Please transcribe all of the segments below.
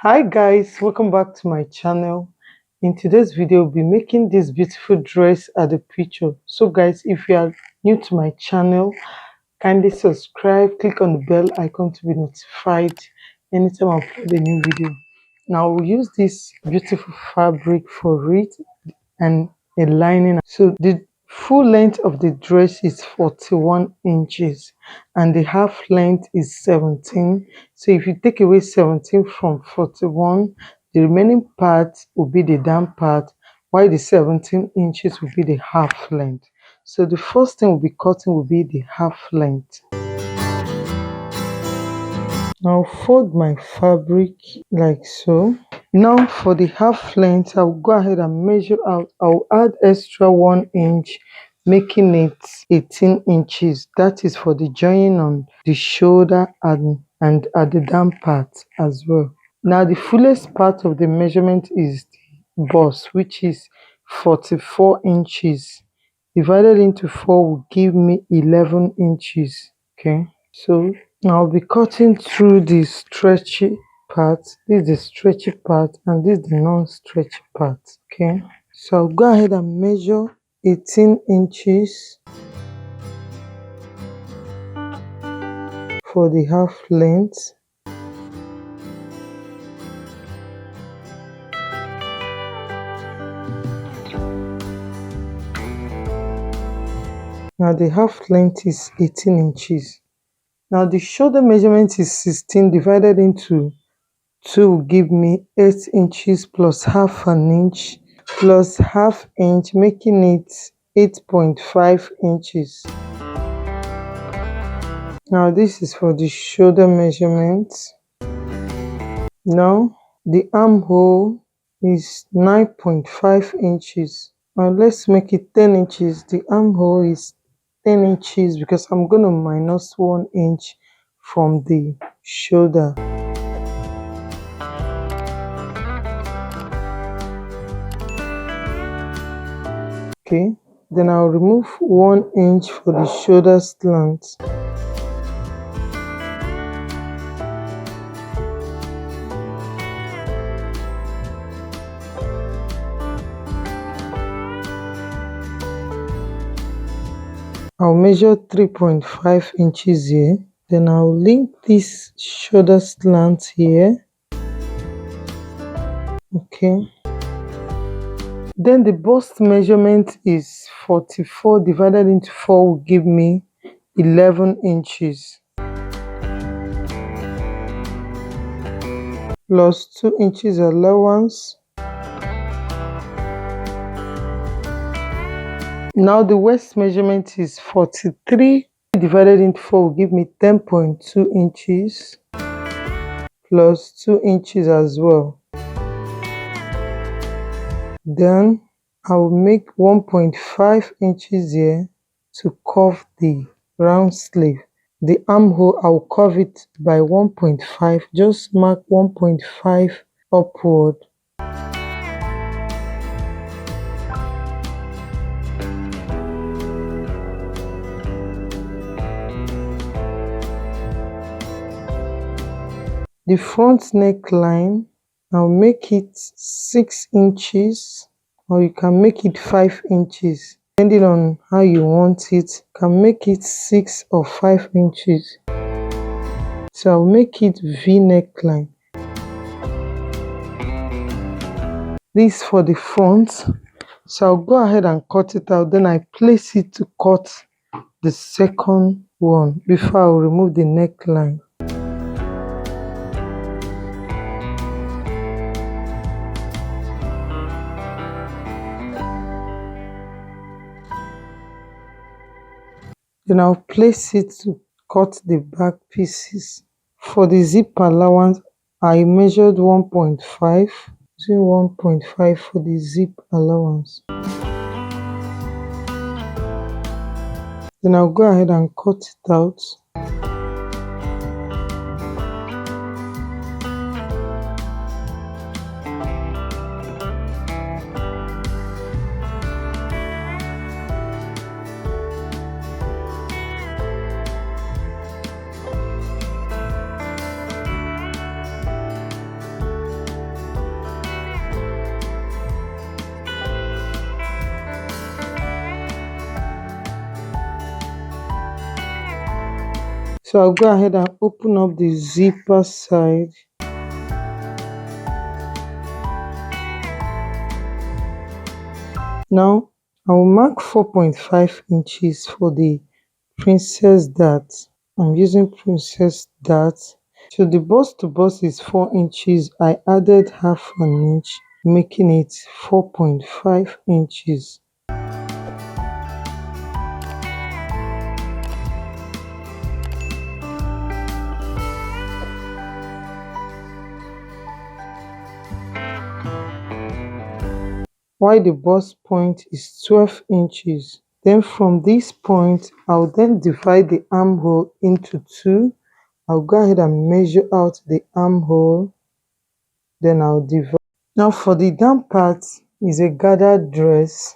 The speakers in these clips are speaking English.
Hi guys, welcome back to my channel. In today's video, we'll be making this beautiful dress at the picture. So guys, if you are new to my channel, kindly subscribe, click on the bell icon to be notified anytime I upload a new video. Now we'll use this beautiful fabric for it and a lining. So the full length of the dress is 41 inches and the half length is 17. So if you take away 17 from 41, the remaining part will be the down part, while the 17 inches will be the half length. So the first thing we'll be cutting will be the half length. Now fold my fabric like so. Now for the half length, I'll go ahead and measure out. I'll add extra 1 inch, making it 18 inches. That is for the joining on the shoulder and at the down part as well. Now the fullest part of the measurement is the bust, which is 44 inches. Divided into 4 will give me 11 inches. Okay, so now I'll be cutting through the stretchy part. This is the stretchy part and this is the non-stretchy part. Okay, so I'll go ahead and measure 18 inches for the half length. Now the half length is 18 inches. Now the shoulder measurement is 16 divided into 2 will give me 8 inches plus half an inch plus half inch, making it 8.5 inches. Now this is for the shoulder measurement. Now the armhole is 9.5 inches. Now let's make it 10 inches. The armhole is 10 inches because I'm going to minus 1 inch from the shoulder. Okay, then I'll remove 1 inch for the shoulder slant. I'll measure 3.5 inches here. Then I'll link this shoulder slant here. Okay. Then the bust measurement is 44 divided into 4 will give me 11 inches. Plus 2 inches allowance. Now the waist measurement is 43 divided into 4 will give me 10.2 inches plus 2 inches as well. Then I will make 1.5 inches here to curve the round sleeve. The armhole, I will curve it by 1.5. Just mark 1.5 upward. The front neckline, I'll make it 6 inches or you can make it 5 inches depending on how you want it. You can make it 6 or 5 inches. So I'll make it V neckline. This for the front. So I'll go ahead and cut it out. Then I place it to cut the second one before I'll remove the neckline. Then I'll place it to cut the back pieces. For the zip allowance, I measured 1.5, using 1.5 for the zip allowance. Then I'll go ahead and cut it out. So I'll go ahead and open up the zipper side. Now I will mark 4.5 inches for the princess dart. I'm using princess dart. So the bust to bust is 4 inches. I added half an inch, making it 4.5 inches. While the bust point is 12 inches. Then from this point, I'll then divide the armhole into two. I'll go ahead and measure out the armhole. Then I'll divide. Now for the down part is a gathered dress.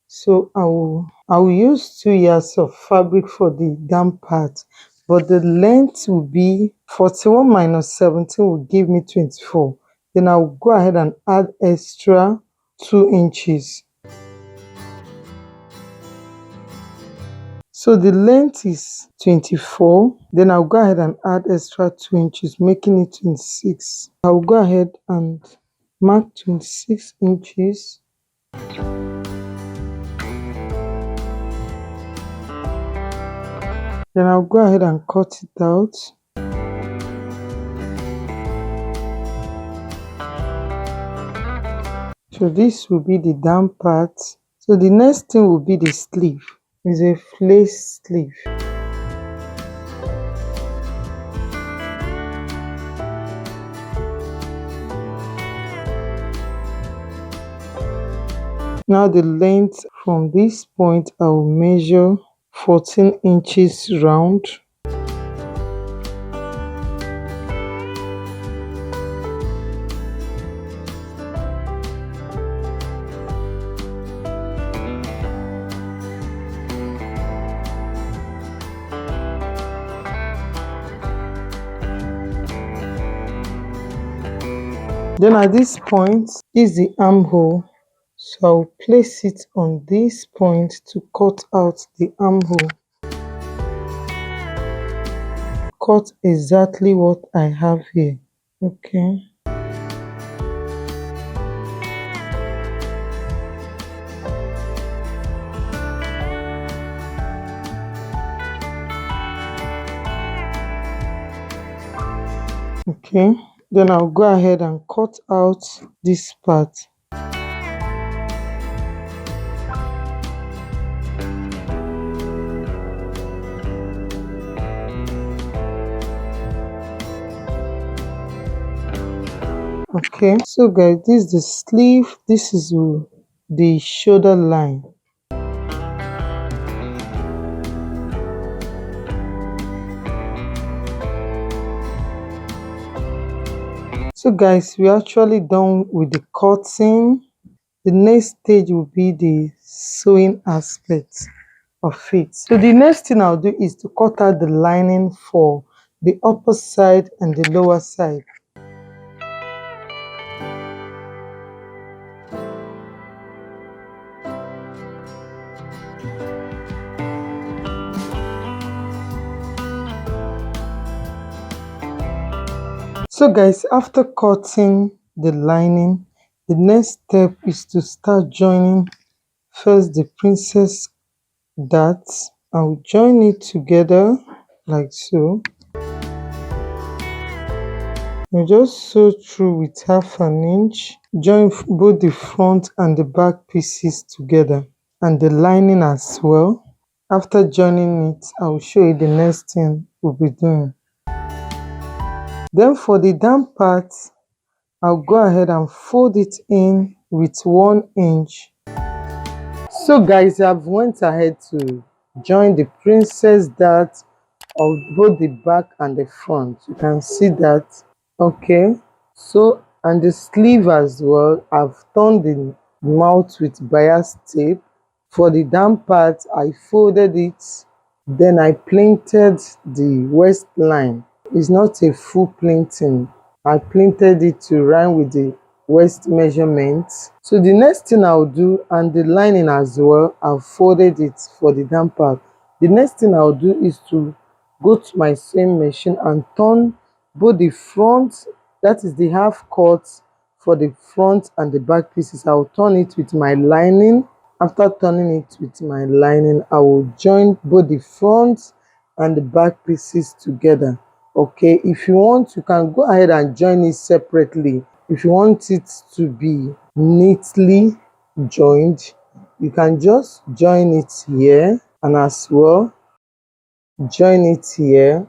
So I will use 2 yards of fabric for the down part, but the length will be 41 minus 17 will give me 24. Then I'll go ahead and add extra 2 inches. So the length is 24. Then I'll go ahead and add extra 2 inches, making it 26. I'll go ahead and mark 26 inches. Then I'll go ahead and cut it out. So this will be the down part. So the next thing will be the sleeve. It's a lace sleeve. Now the length from this point, I will measure 14 inches round. Then at this point is the armhole. So I'll place it on this point to cut out the armhole. Cut exactly what I have here. Okay. Okay, then I'll go ahead and cut out this part. Okay, so guys, this is the sleeve, this is the shoulder line. So guys, we're actually done with the cutting. The next stage will be the sewing aspect of it. So the next thing I'll do is to cut out the lining for the upper side and the lower side. So guys, after cutting the lining, the next step is to start joining first the princess dart. I'll join it together like so. You just sew through with half an inch. Join both the front and the back pieces together and the lining as well. After joining it, I'll show you the next thing we'll be doing. Then for the down part, I'll go ahead and fold it in with 1 inch. So guys, I've went ahead to join the princess dart of both the back and the front. You can see that. Okay, so and the sleeve as well, I've turned the mouth with bias tape. For the down part, I folded it, then I plinted the waistline. It's not a full plinting. I plinted it to rhyme with the waist measurement. So the next thing I'll do, and the lining as well, I've folded it for the down part. The next thing I'll do is to go to my sewing machine and turn both the front, that is the half cut for the front and the back pieces. I will turn it with my lining. After turning it with my lining, I will join both the front and the back pieces together. Okay, if you want, you can go ahead and join it separately. If you want it to be neatly joined, you can just join it here, and as well join it here,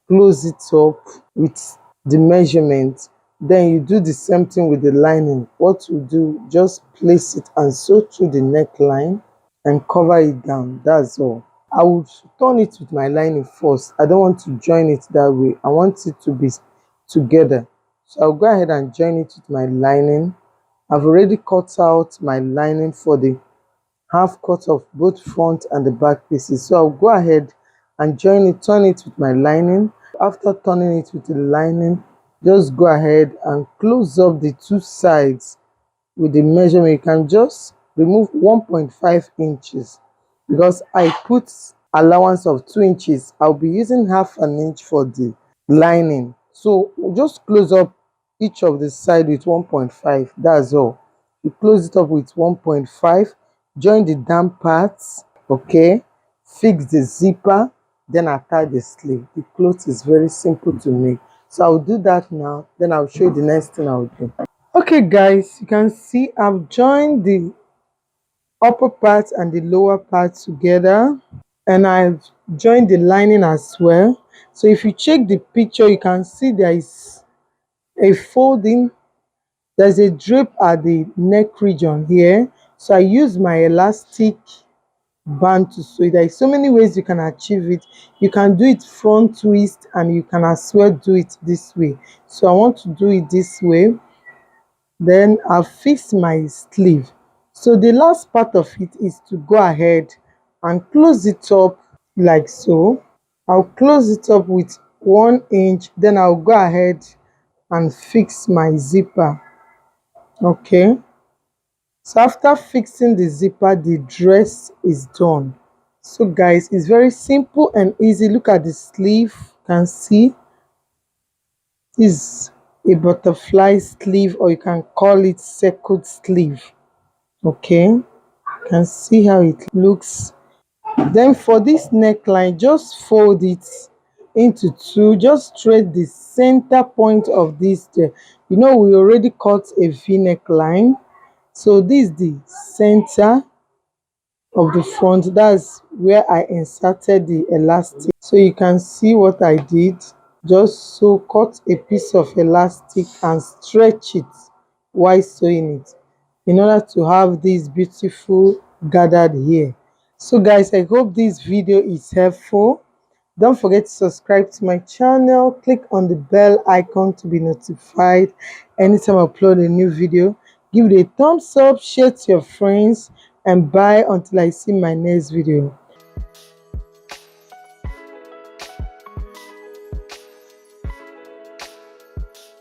close it up with the measurement. Then you do the same thing with the lining. What you do, just place it and sew through the neckline and cover it down. That's all. I would turn it with my lining first. I don't want to join it that way. I want it to be together. So I'll go ahead and join it with my lining. I've already cut out my lining for the half cut of both front and the back pieces. So I'll go ahead and join it, turn it with my lining. After turning it with the lining, just go ahead and close up the two sides with the measurement. You can just remove 1.5 inches because I put allowance of 2 inches. I'll be using half an inch for the lining. So just close up each of the side with 1.5. That's all. You close it up with 1.5. Join the down parts. Okay. Fix the zipper. Then attach the sleeve. The cloth is very simple to make. So I'll do that now. Then I'll show you the next thing I'll do. Okay guys, you can see I've joined the upper part and the lower part together, and I've joined the lining as well. So if you check the picture, you can see there is a folding, there's a drape at the neck region here. So I use my elastic band to sew it. There is so many ways you can achieve it. You can do it front twist, and you can as well do it this way. So I want to do it this way. Then I'll fix my sleeve. So the last part of it is to go ahead and close it up like so. I'll close it up with 1 inch. Then I'll go ahead and fix my zipper. Okay. So after fixing the zipper, the dress is done. So guys, it's very simple and easy. Look at the sleeve. You can see is a butterfly sleeve, or you can call it circled sleeve. Okay, you can see how it looks. Then for this neckline, just fold it into two. Just thread the center point of this there. You know, we already cut a V neckline, so this is the center of the front. That's where I inserted the elastic. So you can see what I did. Just so cut a piece of elastic and stretch it while sewing it, in order to have this beautiful gathered here. So guys, I hope this video is helpful. Don't forget to subscribe to my channel. Click on the bell icon to be notified anytime I upload a new video. Give it a thumbs up, share to your friends, and bye until I see my next video.